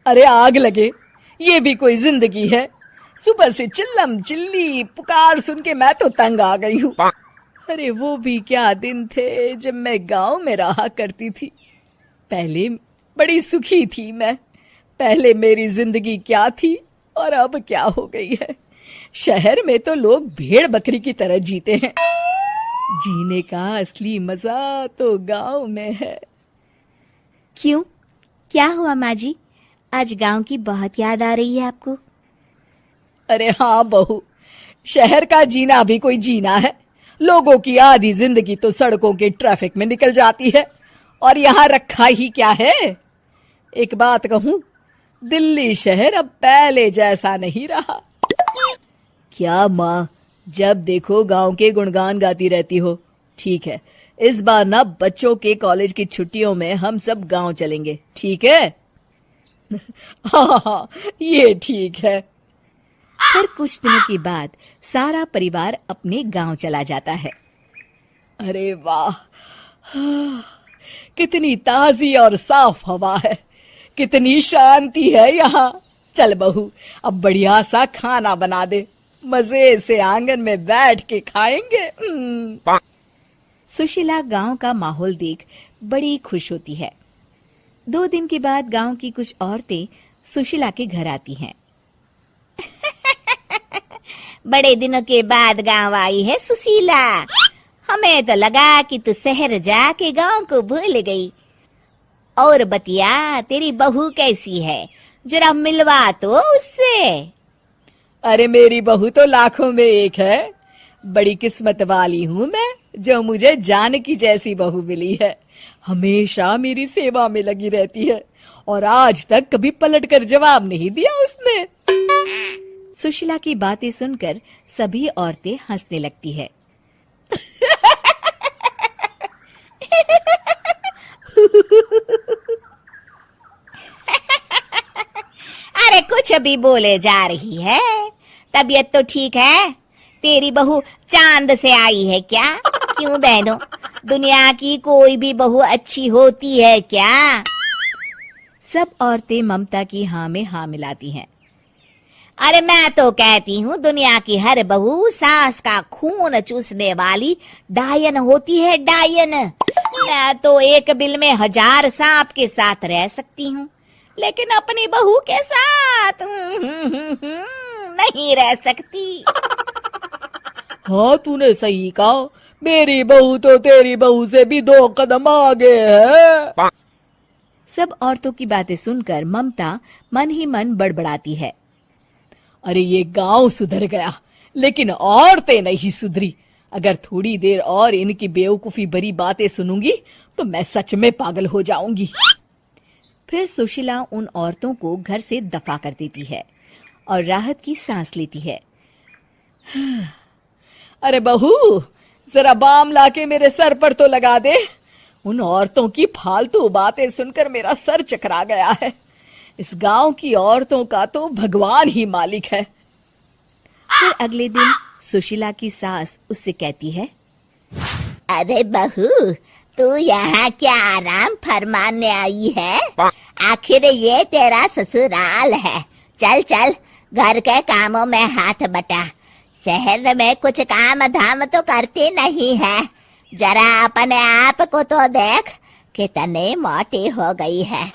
अरे आग लगे, ये भी कोई जिंदगी है। सुबह से चिल्लम चिल्ली पुकार सुन के मैं तो तंग आ गई हूँ। अरे वो भी क्या दिन थे जब मैं गांव में रहा करती थी। पहले बड़ी सुखी थी मैं। पहले मेरी जिंदगी क्या थी और अब क्या हो गई है। शहर में तो लोग भेड़ बकरी की तरह जीते हैं। जीने का असली मजा तो गांव में है। क्यों, क्या हुआ माँ जी? आज गांव की बहुत याद आ रही है आपको? अरे हाँ बहू, शहर का जीना भी कोई जीना है। लोगों की आधी जिंदगी तो सड़कों के ट्रैफिक में निकल जाती है और यहाँ रखा ही क्या है। एक बात कहूँ, दिल्ली शहर अब पहले जैसा नहीं रहा। क्या माँ, जब देखो गांव के गुणगान गाती रहती हो। ठीक है, इस बार ना बच्चों के कॉलेज की छुट्टियों में हम सब गांव चलेंगे, ठीक है? हाँ, ये ठीक है। फिर कुछ दिनों के बाद सारा परिवार अपने गांव चला जाता है। अरे वाह, कितनी ताजी और साफ हवा है, कितनी शांति है यहाँ। चल बहू, अब बढ़िया सा खाना बना दे, मजे से आंगन में बैठ के खाएंगे। सुशीला गांव का माहौल देख बड़ी खुश होती है। 2 दिन के बाद गांव की कुछ औरतें सुशीला के घर आती हैं। बड़े दिनों के बाद गांव आई है सुशीला। हमें तो लगा कि तू शहर जाके गांव को भूल गई। और बतिया, तेरी बहू कैसी है? जरा मिलवा तो उससे। अरे मेरी बहू तो लाखों में एक है। बड़ी किस्मत वाली हूँ मैं जो मुझे जानकी जैसी बहू मिली है। हमेशा मेरी सेवा में लगी रहती है और आज तक कभी पलट कर जवाब नहीं दिया उसने। सुशीला की बातें सुनकर सभी औरतें हंसने लगती है। अरे कुछ भी बोले जा रही है। तबीयत तो ठीक है? तेरी बहू चांद से आई है क्या? क्यों बहनों, दुनिया की कोई भी बहू अच्छी होती है क्या? सब औरतें ममता की हाँ में हाँ मिलाती हैं। अरे मैं तो कहती हूँ दुनिया की हर बहू सास का खून चूसने वाली डायन होती है, डायन। मैं तो एक बिल में 1000 सांप के साथ रह सकती हूँ, लेकिन अपनी बहू के साथ नहीं रह सकती। हाँ, तूने सही कहा। मेरी बहू तो तेरी बहू से भी 2 कदम आगे है। सब औरतों की बातें सुनकर ममता मन ही मन बड़बड़ाती है। अरे ये गांव सुधर गया, लेकिन औरतें नहीं सुधरी। अगर थोड़ी देर और इनकी बेवकूफी भरी बातें सुनूंगी तो मैं सच में पागल हो जाऊंगी। फिर सुशीला उन औरतों को घर से दफा कर देती है और राहत की सांस लेती है। अरे बहू, जरा बाम लाके मेरे सर पर तो लगा दे। उन औरतों की फालतू बातें सुनकर मेरा सर चकरा गया है। इस गांव की औरतों का तो भगवान ही मालिक है। फिर अगले दिन सुशीला की सास उससे कहती है, अरे बहू, तू यहाँ क्या आराम फरमाने आई है? आखिर ये तेरा ससुराल है। चल चल, घर के कामों में हाथ बटा। शहर में कुछ काम धाम तो करती नहीं है। जरा अपने आप को तो देख, कितनी मोटी हो गई है।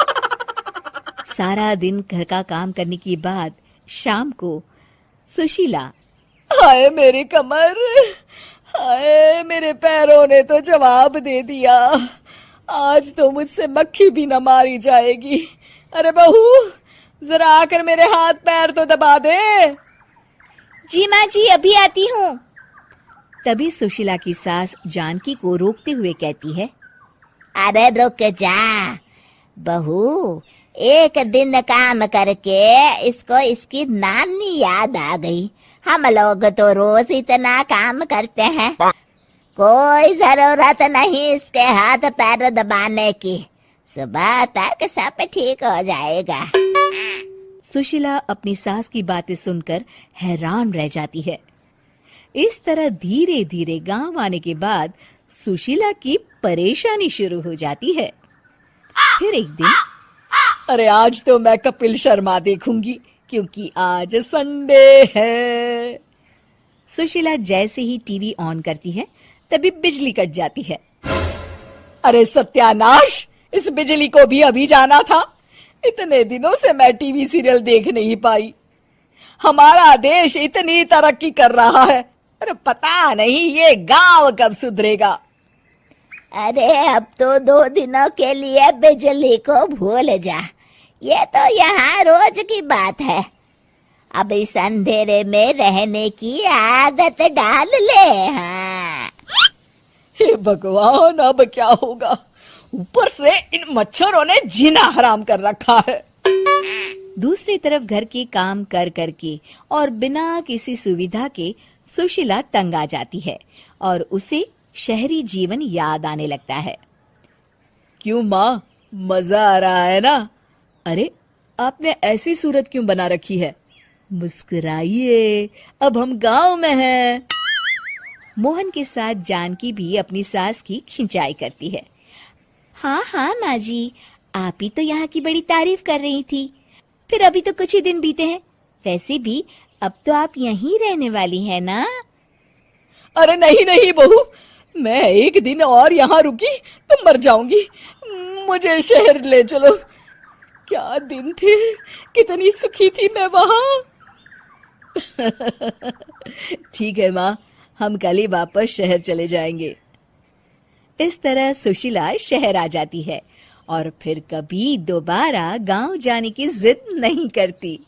सारा दिन घर का काम करने के बाद शाम को सुशीला, हाय मेरी कमर, हाय मेरे पैरों ने तो जवाब दे दिया। आज तो मुझसे मक्खी भी न मारी जाएगी। अरे बहू, जरा आकर मेरे हाथ पैर तो दबा दे। जी माँ जी, अभी आती हूँ। तभी सुशीला की सास जानकी को रोकते हुए कहती है, अरे रुक जा बहू, एक दिन काम करके इसको इसकी नानी याद आ गई। हम लोग तो रोज इतना काम करते हैं, कोई जरूरत नहीं इसके हाथ पैर दबाने की। सुबह तक सब ठीक हो जाएगा। सुशीला अपनी सास की बातें सुनकर हैरान रह जाती है। इस तरह धीरे धीरे गांव आने के बाद सुशीला की परेशानी शुरू हो जाती है। फिर एक दिन अरे आज तो मैं कपिल शर्मा देखूंगी क्योंकि आज संडे है। सुशीला जैसे ही टीवी ऑन करती है तभी बिजली कट जाती है। अरे सत्यानाश, इस बिजली को भी अभी जाना था। इतने दिनों से मैं टीवी सीरियल देख नहीं पाई। हमारा देश इतनी तरक्की कर रहा है, अरे पता नहीं ये गांव कब सुधरेगा। अरे अब तो 2 दिनों के लिए बिजली को भूल जा, ये तो यहाँ रोज की बात है। अब इस अंधेरे में रहने की आदत डाल ले। हाँ। हे भगवान, अब क्या होगा? ऊपर से इन मच्छरों ने जीना हराम कर रखा है। दूसरी तरफ घर के काम कर करके और बिना किसी सुविधा के सुशीला तंग आ जाती है और उसे शहरी जीवन याद आने लगता है। क्यों माँ, मजा आ रहा है ना? अरे आपने ऐसी सूरत क्यों बना रखी है? मुस्कुराइए, अब हम गांव में हैं। मोहन के साथ जानकी भी अपनी सास की खिंचाई करती है। हाँ हाँ माँ जी, आप ही तो यहाँ की बड़ी तारीफ कर रही थी। फिर अभी तो कुछ ही दिन बीते हैं, वैसे भी अब तो आप यहीं रहने वाली है ना? अरे नहीं नहीं बहू, मैं एक दिन और यहाँ रुकी तो मर जाऊंगी। मुझे शहर ले चलो। क्या दिन थे, कितनी सुखी थी मैं वहां। ठीक है माँ, हम कल ही वापस शहर चले जाएंगे। इस तरह सुशीला शहर आ जाती है और फिर कभी दोबारा गांव जाने की जिद नहीं करती।